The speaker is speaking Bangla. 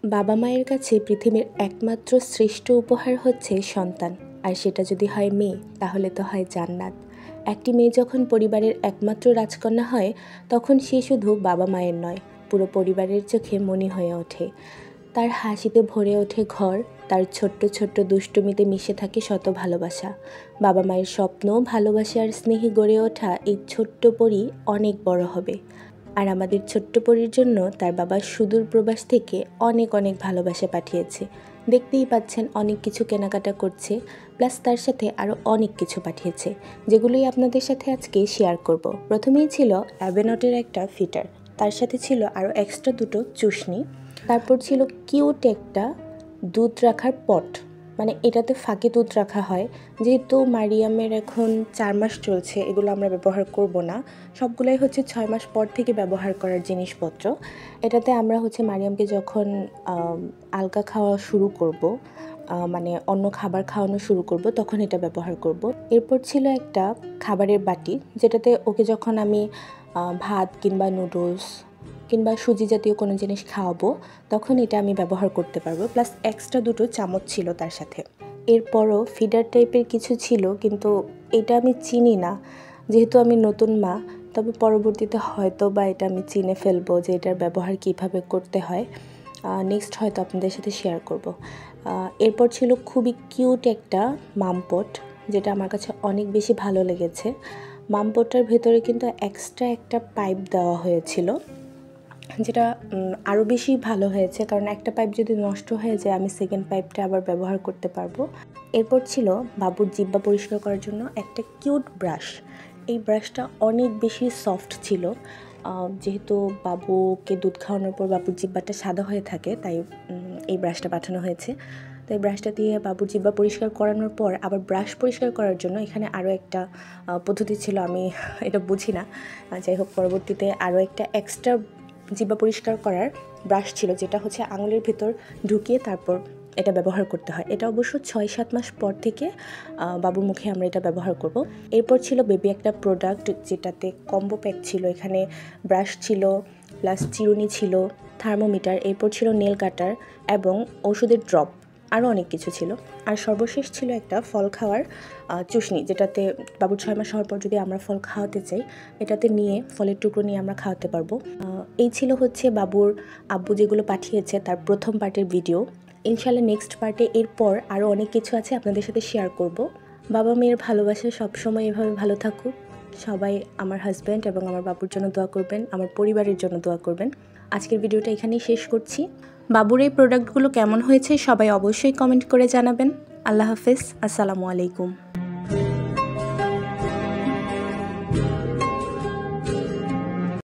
বাবা মায়ের কাছে পৃথিবীর একমাত্র শ্রেষ্ঠ উপহার হচ্ছে সন্তান, আর সেটা যদি হয় মেয়ে তাহলে তো হয় জান্নাত। একটি মেয়ে যখন পরিবারের একমাত্র রাজকন্যা হয় তখন সে শুধু বাবা মায়ের নয়, পুরো পরিবারের চোখে মণি হয়ে ওঠে। তার হাসিতে ভরে ওঠে ঘর, তার ছোট্ট ছোট্ট দুষ্টুমিতে মিশে থাকে শত ভালোবাসা। বাবা মায়ের স্বপ্ন, ভালোবাসা আর স্নেহে গড়ে ওঠা এই ছোট্ট পরী অনেক বড় হবে। আর আমাদের ছোট্ট পরীর জন্য তার বাবা সুদূর প্রবাস থেকে অনেক অনেক ভালোবাসা পাঠিয়েছে। দেখতেই পাচ্ছেন অনেক কিছু কেনাকাটা করছে, প্লাস তার সাথে আরও অনেক কিছু পাঠিয়েছে, যেগুলোই আপনাদের সাথে আজকে শেয়ার করব। প্রথমেই ছিল অ্যাভেনটের একটা ফিটার, তার সাথে ছিল আরও এক্সট্রা দুটো চুষনি, তারপর ছিল কিউট একটা দুধ রাখার পট, মানে এটাতে ফাঁকে দুধ রাখা হয়। যেহেতু মারিয়ামের এখন 4 মাস চলছে, এগুলো আমরা ব্যবহার করব না, সবগুলোই হচ্ছে 6 মাস পর থেকে ব্যবহার করার জিনিসপত্র। এটাতে আমরা হচ্ছে মারিয়ামকে যখন আলগা খাওয়া শুরু করব, মানে অন্য খাবার খাওয়ানো শুরু করব, তখন এটা ব্যবহার করব। এরপর ছিল একটা খাবারের বাটি, যেটাতে ওকে যখন আমি ভাত কিংবা নুডলস কিংবা সুজি জাতীয় কোনো জিনিস খাওয়াবো তখন এটা আমি ব্যবহার করতে পারবো। প্লাস এক্সট্রা দুটো চামচ ছিল তার সাথে। এরপরও ফিডার টাইপের কিছু ছিল, কিন্তু এটা আমি চিনি না, যেহেতু আমি নতুন মা। তবে পরবর্তীতে হয়তো বা এটা আমি চিনে ফেলবো যে এটার ব্যবহার কিভাবে করতে হয়। নেক্সট হয়তো আপনাদের সাথে শেয়ার করব। এরপর ছিল খুবই কিউট একটা মামপট, যেটা আমার কাছে অনেক বেশি ভালো লেগেছে। মামপটটার ভেতরে কিন্তু এক্সট্রা একটা পাইপ দেওয়া হয়েছিল, যেটা আরও বেশি ভালো হয়েছে, কারণ একটা পাইপ যদি নষ্ট হয়ে যায় আমি সেকেন্ড পাইপটা আবার ব্যবহার করতে পারবো। এরপর ছিল বাবুর জিহ্বা পরিষ্কার করার জন্য একটা কিউট ব্রাশ। এই ব্রাশটা অনেক বেশি সফট ছিল, যেহেতু বাবুকে দুধ খাওয়ানোর পর বাবুর জিহ্বাটা সাদা হয়ে থাকে, তাই এই ব্রাশটা পাঠানো হয়েছে। তো এই ব্রাশটা দিয়ে বাবুর জিহ্বা পরিষ্কার করানোর পর আবার ব্রাশ পরিষ্কার করার জন্য এখানে আরও একটা পদ্ধতি ছিল, আমি এটা বুঝি না। যাই হোক, পরবর্তীতে আরও একটা এক্সট্রা জিহ্বা পরিষ্কার করার ব্রাশ ছিল, যেটা হচ্ছে আঙুলের ভেতর ঢুকিয়ে তারপর এটা ব্যবহার করতে হয়। এটা অবশ্য 6-7 মাস পর থেকে বাবুর মুখে আমরা এটা ব্যবহার করব। এরপর ছিল বেবি একটা প্রোডাক্ট, যেটাতে কম্বো প্যাক ছিল। এখানে ব্রাশ ছিল, প্লাস চিরুনি ছিল, থার্মোমিটার, এরপর ছিল নেল কাটার এবং ওষুধের ড্রপ, আরও অনেক কিছু ছিল। আর সর্বশেষ ছিল একটা ফল খাওয়ার চুষনি, যেটাতে বাবুর 6 মাস হওয়ার পর যদি আমরা ফল খাওয়াতে চাই, এটাতে নিয়ে ফলের টুকরো নিয়ে আমরা খাওয়াতে পারবো। এই ছিল হচ্ছে বাবুর আব্বু যেগুলো পাঠিয়েছে তার প্রথম পার্টের ভিডিও। ইনশাল্লাহ নেক্সট পার্টে এরপর আরও অনেক কিছু আছে, আপনাদের সাথে শেয়ার করব। বাবা মেয়ের ভালোবাসা সবসময় এভাবে ভালো থাকুক। সবাই আমার হাজব্যান্ড এবং আমার বাবুর জন্য দোয়া করবেন, আমার পরিবারের জন্য দোয়া করবেন। আজকের ভিডিওটা এখানেই শেষ করছি। বাবুর এই প্রোডাক্টগুলো কেমন হয়েছে সবাই অবশ্যই কমেন্ট করে জানাবেন। আল্লাহ হাফেজ, আসসালামু আলাইকুম।